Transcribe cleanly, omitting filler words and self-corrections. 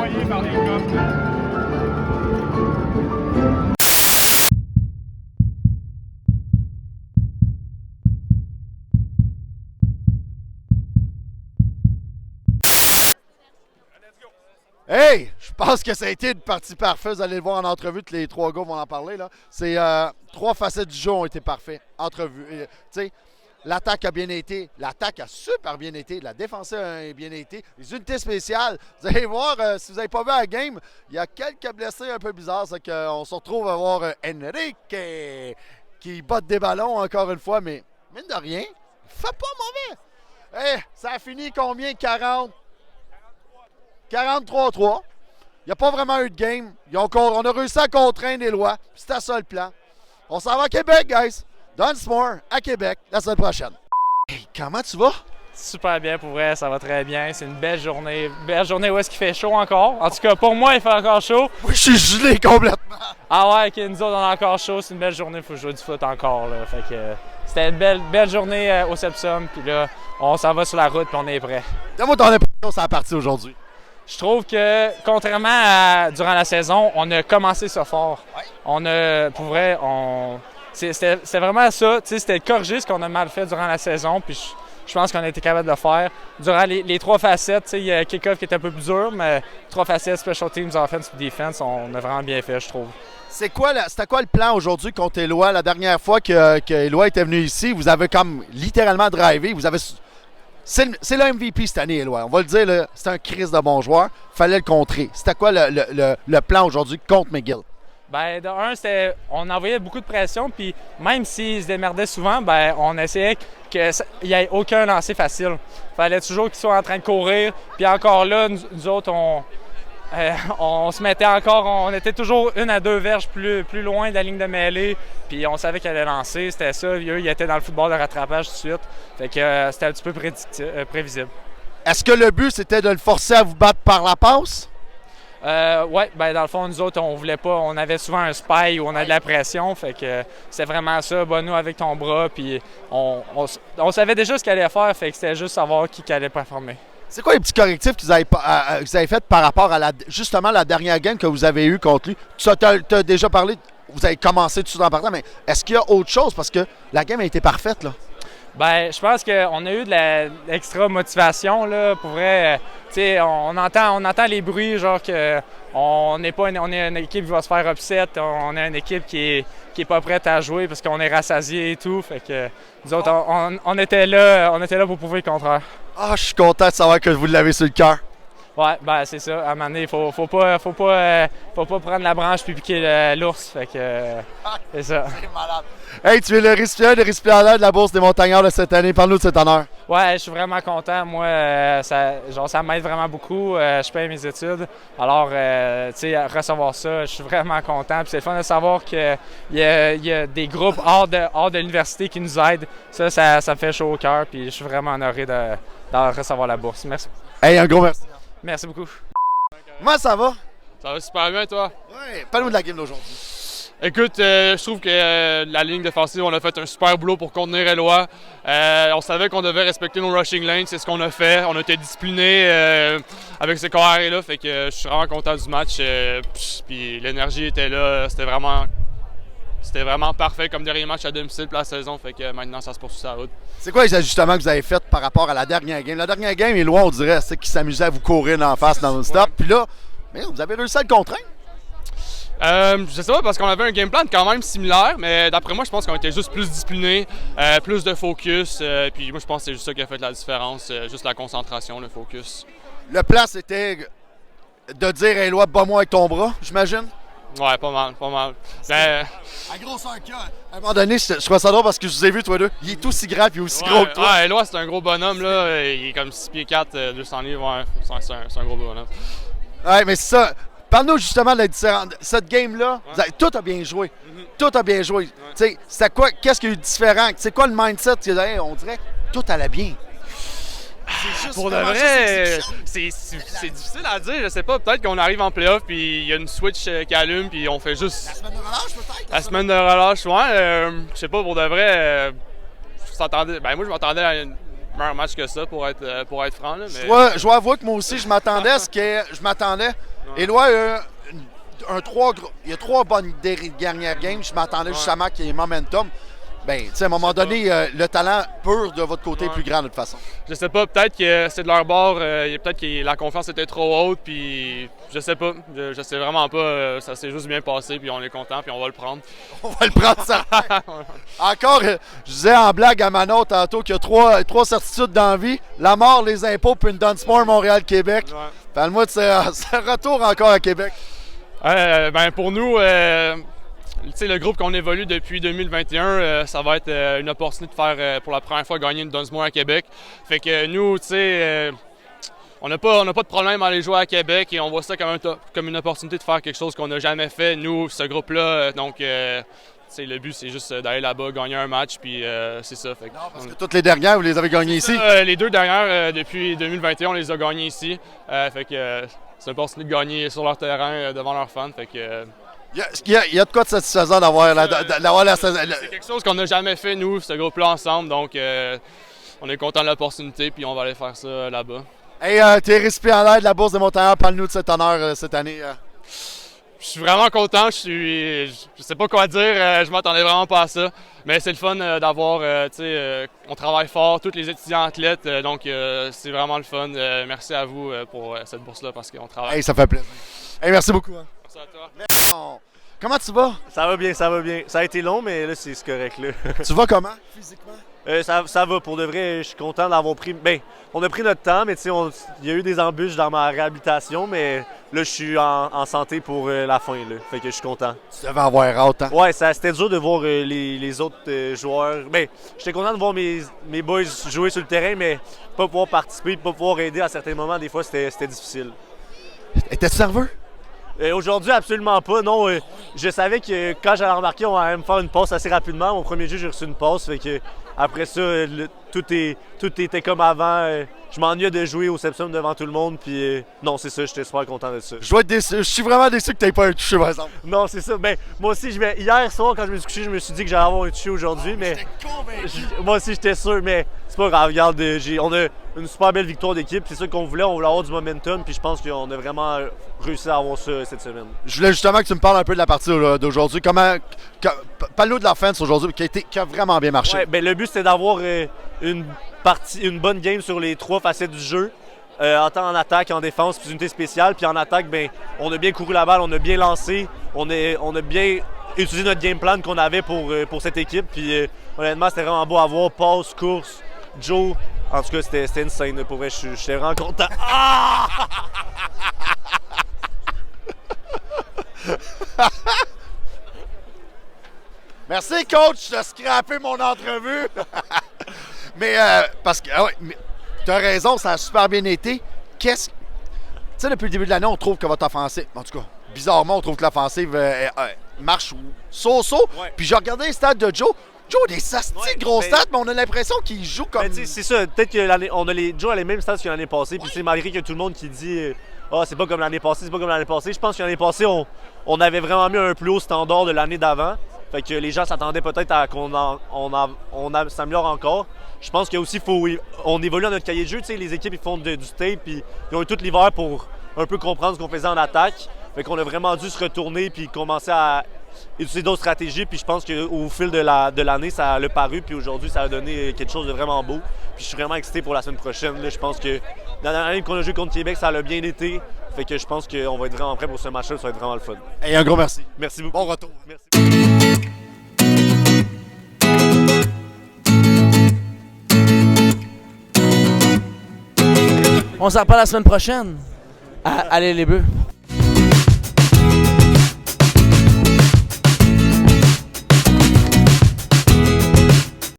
envoyé par les gars. Hey! Je pense que ça a été une partie parfaite. Vous allez le voir en entrevue, que les trois gars vont en parler. Là. C'est trois facettes du jeu ont été parfaites. Entrevue. Tu sais, l'attaque a bien été. L'attaque a super bien été. La défense a bien été. Les unités spéciales. Vous allez voir, si vous n'avez pas vu la game, il y a quelques blessés un peu bizarres. C'est qu'on se retrouve à voir Enrique qui botte des ballons encore une fois. Mais mine de rien, il fait pas mauvais. Hey, ça a fini combien? 43-3. Il n'y a pas vraiment eu de game. On a réussi à contraindre les lois. C'était ça le plan. On s'en va à Québec, guys. Dunsmore, à Québec, la semaine prochaine. Hey, comment tu vas? Super bien, pour vrai, ça va très bien. C'est une belle journée. Belle journée où est-ce qu'il fait chaud encore. En tout cas, pour moi, il fait encore chaud. Oui, je suis gelé complètement. Ah ouais, ok, nous autres, on a encore chaud. C'est une belle journée, il faut jouer du foot encore. Là. Fait que c'était une belle journée au Sepsum. Puis là, on s'en va sur la route, puis on est prêt. Donne-moi ton impression sur la partie aujourd'hui. Je trouve que, contrairement à durant la saison, on a commencé ça fort. Ouais. On a, pour vrai, c'était vraiment ça. C'était corriger ce qu'on a mal fait durant la saison. Puis je pense qu'on a été capable de le faire. Durant les trois facettes, il y a kick-off qui était un peu plus dur, mais trois facettes, special teams, offense et defense, on a vraiment bien fait, je trouve. C'était quoi le plan aujourd'hui contre Éloi? La dernière fois que Éloi était venu ici, vous avez comme littéralement drivé. C'est le MVP cette année, Éloi. On va le dire, c'est un crise de bon joueur. Fallait le contrer. C'était quoi le plan aujourd'hui contre McGill? Ben, de un, on envoyait beaucoup de pression, puis même s'ils se démerdaient souvent, ben, on essayait qu'il n'y ait aucun lancer facile. Fallait toujours qu'ils soient en train de courir. Puis encore là, nous autres, on se mettait encore, on était toujours une à deux verges plus loin de la ligne de mêlée, puis on savait qu'elle allait lancer, c'était ça. Eux, ils étaient dans le football de rattrapage tout de suite. Fait que c'était un petit peu prévisible. Est-ce que le but, c'était de le forcer à vous battre par la passe? Oui, ben dans le fond, nous autres, on voulait pas. On avait souvent un spy où on a de la pression. Fait que c'est vraiment ça. Nous avec ton bras. Puis on savait déjà ce qu'elle allait faire. Fait que c'était juste savoir qui allait performer. C'est quoi les petits correctifs que vous avez fait par rapport à justement la dernière game que vous avez eue contre lui? Tu as déjà parlé, vous avez commencé tout de suite en partant, mais est-ce qu'il y a autre chose? Parce que la game a été parfaite, là. Ben, je pense qu'on a eu de l'extra motivation, là. Pour vrai, tu sais, on entend les bruits, genre que on est une équipe qui va se faire upset, on est une équipe qui est pas prête à jouer parce qu'on est rassasié et tout. Fait que nous autres, on était là pour prouver le contraire. Ah, je suis content de savoir que vous l'avez sur le cœur. Ouais, ben c'est ça. À un moment donné, faut pas prendre la branche puis piquer l'ours. Fait que c'est ça. C'est malade. Hey, tu es le récipiendaire de la Bourse des montagnards de cette année. Parle-nous de cet honneur. Ouais, je suis vraiment content. Moi, ça m'aide vraiment beaucoup. Je paye mes études. Alors, tu sais, recevoir ça, je suis vraiment content. Puis c'est le fun de savoir qu'il y a des groupes hors de l'université qui nous aident. Ça me fait chaud au cœur. Puis je suis vraiment honoré de recevoir la bourse. Merci. Hey, un gros merci. Merci beaucoup. Comment ça va? Ça va super bien, toi? Oui. Parle-nous de la game d'aujourd'hui. Écoute, je trouve que la ligne défensive, on a fait un super boulot pour contenir Éloi. On savait qu'on devait respecter nos rushing lanes, c'est ce qu'on a fait. On a été disciplinés avec ces carrés-là, fait que je suis vraiment content du match. Puis l'énergie était là, c'était vraiment parfait comme dernier match à domicile pour la saison, fait que maintenant ça se poursuit sa route. C'est quoi les ajustements que vous avez faits par rapport à la dernière game? La dernière game, Éloi, on dirait, c'est qu'ils s'amusaient à vous courir en face dans le stop. Puis là, vous avez réussi à le contraindre? Je sais pas, parce qu'on avait un game plan quand même similaire, mais d'après moi, je pense qu'on était juste plus disciplinés, plus de focus. Puis moi, je pense que c'est juste ça qui a fait la différence, juste la concentration, le focus. Le plan, c'était de dire, Éloi, bats-moi avec ton bras, j'imagine? Ouais, pas mal. À grosseur cœur. À un moment donné, je trouvais ça drôle parce que je vous ai vu, toi deux. Il est aussi grand et aussi gros que toi. Ouais, Éloi, c'est un gros bonhomme, là. Il est comme 6 pieds 4, 200 livres. Ouais, c'est un gros bonhomme. Ouais, mais c'est ça. Parle-nous justement de la différence. Cette game-là, tout a bien joué. Tout a bien joué. Ouais. C'était quoi? Qu'est-ce qu'il y a eu de différent? C'est quoi le mindset? On dirait tout allait bien. Pour de vrai, c'est difficile à dire. Je sais pas, peut-être qu'on arrive en playoff puis il y a une switch qui allume puis on fait juste... La semaine de relâche, peut-être? La semaine de relâche, ouais. Je sais pas, pour de vrai, moi, je m'attendais à un meilleur match que ça, pour être franc. Là, mais... Je dois avouer que moi aussi, je m'attendais Éloi, il y a 3 bonnes dernières games. Je m'attendais justement qu'il y ait momentum. Ben, tu sais, à un moment donné, le talent pur de votre côté est plus grand de toute façon. Je sais pas, peut-être que c'est de leur bord, peut-être que la confiance était trop haute, puis je sais pas, je sais vraiment pas, ça s'est juste bien passé, puis on est content, puis on va le prendre. On va le prendre, ça. Encore, je disais en blague à Manon tantôt qu'il y a 3 certitudes dans la vie: la mort, les impôts, puis une Dunsmore, Montréal, Québec. Ouais. Parle-moi de ce retour encore à Québec. Ben pour nous, le groupe qu'on évolue depuis 2021, ça va être une opportunité de faire pour la première fois gagner une Dunsmore à Québec. Fait que nous, on n'a pas de problème à aller jouer à Québec et on voit ça comme une opportunité de faire quelque chose qu'on n'a jamais fait, nous, ce groupe-là. Donc, le but, c'est juste d'aller là-bas, gagner un match, puis c'est ça. Fait que, non, parce que toutes les dernières, vous les avez gagnées ici? Les 2 dernières, depuis 2021, on les a gagnées ici. Fait que c'est une opportunité de gagner sur leur terrain, devant leurs fans. Fait que... Il y a de quoi de satisfaisant d'avoir la saison. C'est quelque chose qu'on n'a jamais fait, nous, ce groupe-là, ensemble. Donc, on est content de l'opportunité, puis on va aller faire ça là-bas. Hey, t'es récipiendaire de la Bourse des Montagnards. Parle-nous de cet honneur cette année. Je suis vraiment content. Je sais pas quoi dire. Je m'attendais vraiment pas à ça. Mais c'est le fun d'avoir, on travaille fort, tous les étudiants athlètes. Donc, c'est vraiment le fun. Merci à vous pour cette bourse-là, parce qu'on travaille. Hey, ça fait plaisir. Hey, merci beaucoup. Hein. Merci à toi. Comment tu vas? Ça va bien, ça va bien. Ça a été long, mais là, c'est correct. Là. Tu vas comment, physiquement? Ça va, pour de vrai. Je suis content d'avoir pris... Ben, on a pris notre temps, mais il y a eu des embûches dans ma réhabilitation, mais là, je suis en santé pour la fin, là. Fait que je suis content. Tu devais avoir hâte, hein? Ouais, c'était dur de voir les autres joueurs. Ben, j'étais content de voir mes boys jouer sur le terrain, mais pas pouvoir participer, pas pouvoir aider à certains moments, des fois, c'était difficile. Étais-tu nerveux? Aujourd'hui, absolument pas. Non, je savais que quand j'allais remarquer, on allait me faire une passe assez rapidement. Mon premier jeu, j'ai reçu une passe. Fait que après ça, tout était comme avant. Je m'ennuyais de jouer au Sepsum devant tout le monde. Puis non, c'est ça, j'étais super content de ça. Je dois être déçu. Je suis vraiment déçu que tu n'aies pas un touché, par exemple. Non, c'est ça. Ben, moi aussi, hier soir, quand je me suis couché, je me suis dit que j'allais avoir un touché aujourd'hui. Mais moi aussi, j'étais sûr. Mais c'est pas grave. Regarde, on a une super belle victoire d'équipe. C'est ça qu'on voulait. On voulait avoir du momentum. Puis je pense qu'on a vraiment réussi à avoir ça cette semaine. Je voulais justement que tu me parles un peu de la partie d'aujourd'hui. Parle-nous de l'offense aujourd'hui qui a vraiment bien marché. Ouais, ben, le but, c'était d'avoir une bonne game sur les 3 facettes du jeu. Autant en attaque, en défense, puis unité spéciale. Puis en attaque, ben, on a bien couru la balle, on a bien lancé. On a bien utilisé notre game plan qu'on avait pour cette équipe. Puis honnêtement, c'était vraiment beau à voir. Passe, course, Joe. En tout cas, c'était une scène. Pour vrai, j'étais vraiment content. Ah! Merci, coach, de scraper mon entrevue. Mais parce que tu as raison, ça a super bien été. Tu sais, depuis le début de l'année, on trouve que votre offensive, en tout cas, bizarrement, on trouve que l'offensive marche so-so. Ouais. Puis j'ai regardé les stats de Joe. Joe a des gros stats, mais on a l'impression qu'il joue comme... C'est ça, peut-être que Joe a les mêmes stats que l'année passée. Puis malgré que tout le monde qui dit c'est pas comme l'année passée, c'est pas comme l'année passée. Je pense que l'année passée, on avait vraiment mis un plus haut standard de l'année d'avant. Fait que les gens s'attendaient peut-être à qu'on s'améliore encore. Je pense qu'il on évolue dans notre cahier de jeu. T'sais, les équipes ils font du tape, puis ils ont eu tout l'hiver pour un peu comprendre ce qu'on faisait en attaque. Fait qu'on a vraiment dû se retourner puis commencer à utiliser d'autres stratégies. Puis je pense qu'au fil de l'année, ça a paru. Puis aujourd'hui, ça a donné quelque chose de vraiment beau. Puis je suis vraiment excité pour la semaine prochaine. Là, je pense que dans l'année qu'on a joué contre Québec, ça a bien été. Fait que je pense qu'on va être vraiment prêt pour ce match-là. Ça va être vraiment le fun. Et un gros merci. Merci beaucoup. Bon retour. Merci. On s'en reparle la semaine prochaine. Allez les Bleus.